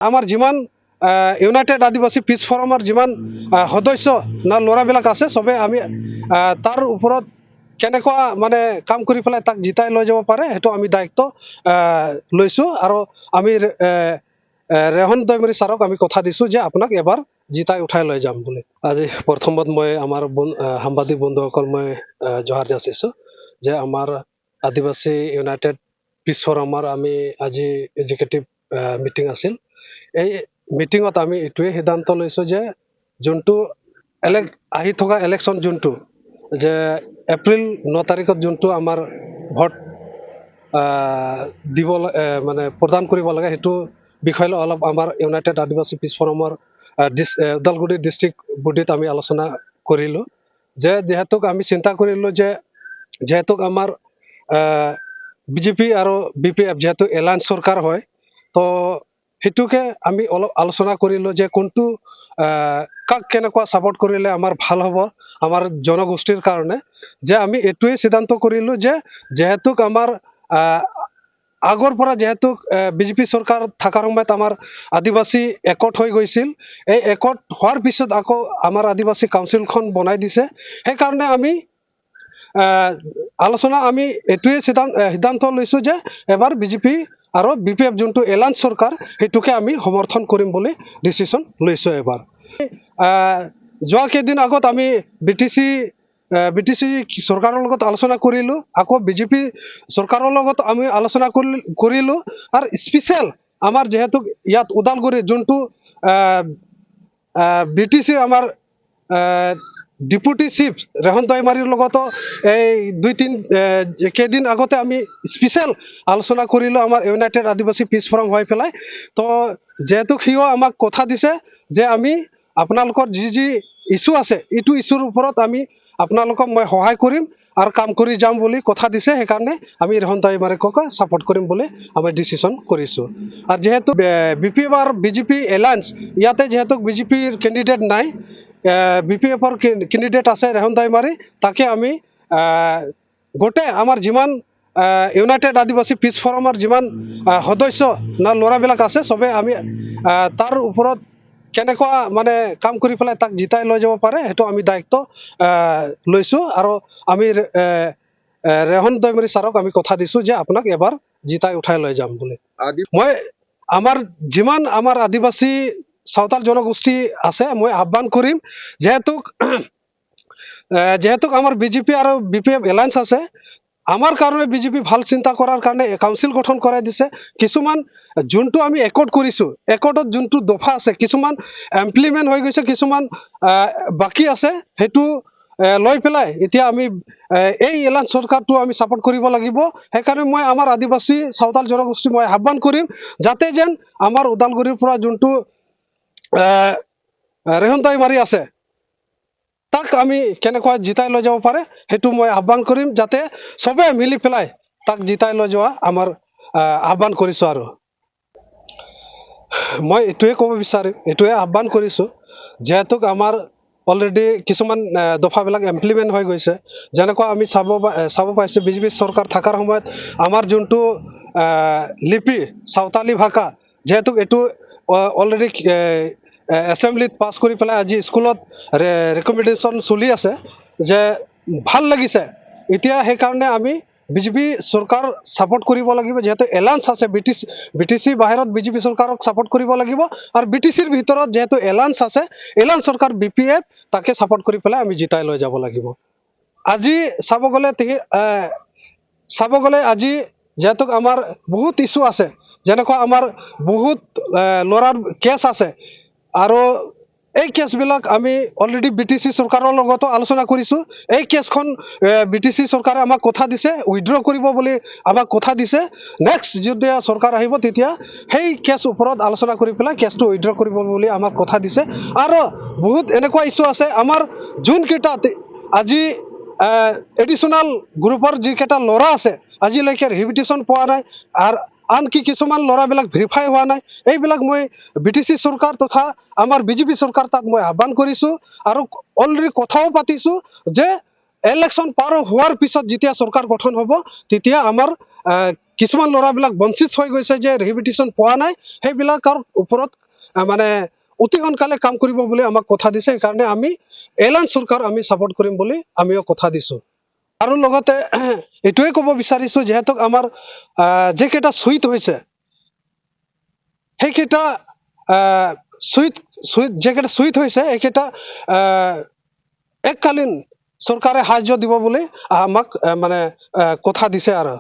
আমাৰ যিমান ইউনাইটেড আদিবাসী পিছ ফৰামৰ যিমান সদস্য না ল'ৰাবিলাক আছে চবে আমি তাৰ ওপৰত কেনেকুৱা মানে কাম কৰি পেলাই তাক জিতাই লৈ যাব পাৰে সেইটো আমি দায়িত্ব লৈছোঁ আৰু আমি ৰেহন দৈমাৰী ছাৰক আমি কথা দিছোঁ যে আপোনাক এবাৰ জিতাই উঠাই লৈ যাম বুলি। আজি প্ৰথমত মই আমাৰ সাংবাদিক বন্ধুসকল মই জোহাৰ যাচিছোঁ যে আমাৰ আদিবাসী ইউনাইটেড পিছ ফৰামৰ আমি আজি এক্সিকিউটিভ মিটিং আছিল। এই মিটিঙত আমি এইটোৱে সিদ্ধান্ত লৈছোঁ যে যোনটো আহি থকা ইলেকশ্যন যোনটো যে এপ্ৰিল 9 তাৰিখত যোনটো আমাৰ ভোট দিব মানে প্ৰদান কৰিব লাগে সেইটো বিষয়লৈ অলপ আমাৰ ইউনাইটেড আদিবাসী পিছ ফৰামৰ ওদালগুৰি ডিষ্ট্ৰিক্ট বডিত আমি আলোচনা কৰিলোঁ যে যিহেতুক আমি চিন্তা কৰিলোঁ যে যিহেতুক আমাৰ বিজেপি আৰু BPF যেহেতু এলায়েন্স চৰকাৰ হয় তো সেইটোকে আমি অলপ আলোচনা কৰিলোঁ যে কোনটো কাক কেনেকুৱা ছাপোৰ্ট কৰিলে আমাৰ ভাল হ'ব আমাৰ জনগোষ্ঠীৰ কাৰণে যে আমি এইটোৱে সিদ্ধান্ত কৰিলোঁ যে যেহেতুক আমাৰ আগৰ পৰা যেহেতুক বিজেপি চৰকাৰ থকাৰ সময়ত আমাৰ আদিবাসী একত হৈ গৈছিল এই একত হোৱাৰ পিছত আকৌ আমাৰ আদিবাসী কাউন্সিলখন বনাই দিছে সেইকাৰণে আমি আলোচনা আমি এইটোৱে সিদ্ধান্ত লৈছোঁ যে এবাৰ বিজেপি আৰু BPF যোনটো এলায়েন্স চৰকাৰ সেইটোকে আমি সমৰ্থন কৰিম বুলি ডিচিশ্যন লৈছোঁ। এবাৰ যোৱা কেইদিন আগত আমি BTC চৰকাৰৰ লগত আলোচনা কৰিলোঁ আকৌ বিজেপি চৰকাৰৰ লগত আমি আলোচনা কৰিলোঁ আৰু স্পেচিয়েল আমাৰ যেহেতু ইয়াত ওদালগুৰি যোনটো BTC আমাৰ ডেপুটি চিফ ৰেহন দৈমাৰীৰ লগতো এই কেইদিন আগতে আমি স্পেচিয়েল আলোচনা কৰিলোঁ আমাৰ ইউনাইটেড আদিবাসী পিছ ফৰাম হৈ পেলাই তো যেহেতু সিও আমাক কথা দিছে যে আমি আপোনালোকৰ যি ইছ্যু আছে এইটো ইছ্যুৰ ওপৰত আমি আপোনালোকক মই সহায় কৰিম আৰু কাম কৰি যাম বুলি কথা দিছে সেইকাৰণে আমি ৰেহন দৈমাৰীক ছাপোৰ্ট কৰিম বুলি আমি ডিচিশ্যন কৰিছোঁ। আৰু যেহেতু BPF আৰু BJP এলায়েন্স ইয়াতে যেহেতু BJPৰ কেণ্ডিডেট নাই BPFৰ কেণ্ডিডেট আছে ৰেহন দৈমাৰী তাকে আমি গোটেই আমাৰ যিমান ইউনাইটেড আদিবাসী পিছ ফৰামৰ যিমান সদস্য না ল'ৰাবিলাক আছে চবে আমি তাৰ ওপৰত কেনেকুৱা মানে কাম কৰি পেলাই তাক জিতাই লৈ যাব পাৰে সেইটো আমি দায়িত্ব লৈছোঁ আৰু আমি ৰেহন দৈমাৰী ছাৰক আমি কথা দিছোঁ যে আপোনাক এবাৰ জিতাই উঠাই লৈ যাম বুলি। মই আমাৰ যিমান আমাৰ আদিবাসী সাঁওতাল জনগোষ্ঠী আছে মই আহ্বান কৰিম যেহেতুক আমাৰ BJP আৰু BPF এলায়েন্স আছে আমাৰ কাৰণে BJP ভাল চিন্তা কৰাৰ কাৰণে কাউন্সিল গঠন কৰাই দিছে কিছুমান যোনটো আমি একৰ্ড কৰিছোঁ একৰ্ডত যোনটো দফা আছে কিছুমান ইমপ্লিমেণ্ট হৈ গৈছে কিছুমান বাকী আছে সেইটো লৈ পেলাই এতিয়া আমি এই এলায়েন্স চৰকাৰটো আমি ছাপোৰ্ট কৰিব লাগিব সেইকাৰণে মই আমাৰ আদিবাসী সাঁওতাল জনগোষ্ঠী মই আহ্বান কৰিম যাতে যেন আমাৰ ওদালগুৰিৰ পৰা যোনটো ৰেহন দৈমাৰী আছে তাক আমি কেনেকুৱা জিতাই লৈ যাব পাৰে সেইটো মই আহ্বান কৰিম যাতে চবে মিলি পেলাই তাক জিতাই লৈ যোৱা আমাৰ আহ্বান কৰিছোঁ। আৰু মই এইটোৱে ক'ব বিচাৰিম এইটোৱে আহ্বান কৰিছোঁ যেহেতুক আমাৰ অলৰেডি কিছুমান দফাবিলাক ইমপ্লিমেণ্ট হৈ গৈছে যেনেকুৱা আমি চাব পাইছোঁ BJP চৰকাৰ থকাৰ সময়ত আমাৰ যোনটো লিপি সাঁওতালী ভাষা যেহেতু এইটো অলৰেডি এছেম্বলিত পাছ কৰি পেলাই আজি স্কুলত ৰেকমেণ্ডেশ্যন চলি আছে যে ভাল লাগিছে এতিয়া সেইকাৰণে আমি BJP চৰকাৰ ছাপোৰ্ট কৰিব লাগিব যেহেতু এলায়েন্স আছে BTC বাহিৰত BJP চৰকাৰক ছাপোৰ্ট কৰিব লাগিব আৰু BTCৰ ভিতৰত যেহেতু এলায়েন্স আছে এলায়েন্স চৰকাৰ BPF তাকে ছাপোৰ্ট কৰি পেলাই আমি জিতাই লৈ যাব লাগিব। আজি চাব গ'লে আজি যেহেতু আমাৰ বহুত ইছ্যু আছে যেনেকুৱা আমাৰ বহুত ল'ৰাৰ কেছ আছে আৰু এই কেছবিলাক আমি অলৰেডি BTC চৰকাৰৰ লগতো আলোচনা কৰিছোঁ এই কেছখন BTC চৰকাৰে আমাক কথা দিছে উইথড্ৰ কৰিব বুলি আমাক কথা দিছে নেক্সট যেতিয়া চৰকাৰ আহিব তেতিয়া সেই কেছ ওপৰত আলোচনা কৰি পেলাই কেছটো উইথড্ৰ কৰিব বুলি আমাক কথা দিছে আৰু বহুত এনেকুৱা ইছ্যু আছে আমাৰ যোনকেইটা আজি এডিশ্যনেল গ্ৰুপৰ যিকেইটা ল'ৰা আছে আজিলৈকে ৰিহেবিলিটেশ্যন পোৱা নাই আৰু আনকি কিছুমান ল'ৰাবিলাক ভেৰিফাই হোৱা নাই এইবিলাক মই BTC চৰকাৰ তথা আমাৰ BJP চৰকাৰ তাক মই আহ্বান কৰিছোঁ আৰু অলৰেডি কথাও পাতিছোঁ যে ইলেকশ্যন পাৰ হোৱাৰ পিছত যেতিয়া চৰকাৰ গঠন হ'ব তেতিয়া আমাৰ কিছুমান ল'ৰাবিলাক বঞ্চিত হৈ গৈছে যে ৰিহেবিলিটেশ্যন পোৱা নাই, সেইবিলাকৰ ওপৰত মানে অতি সোনকালে কাম কৰিব বুলি আমাক কথা দিছে। সেইকাৰণে আমি এলান চৰকাৰ আমি ছাপোৰ্ট কৰিম বুলি আমিও কথা দিছো। আৰু লগতে এইটোৱে ক'ব বিচাৰিছো, যিহেতু আমাৰ যিকেইটা শ্বহীদ হৈছে সেইকেইটা যিকেইটা শ্বহীদ হৈছে এইকেইটা এককালীন চৰকাৰে সাহায্য দিব বুলি আমাক মানে কথা দিছে আৰু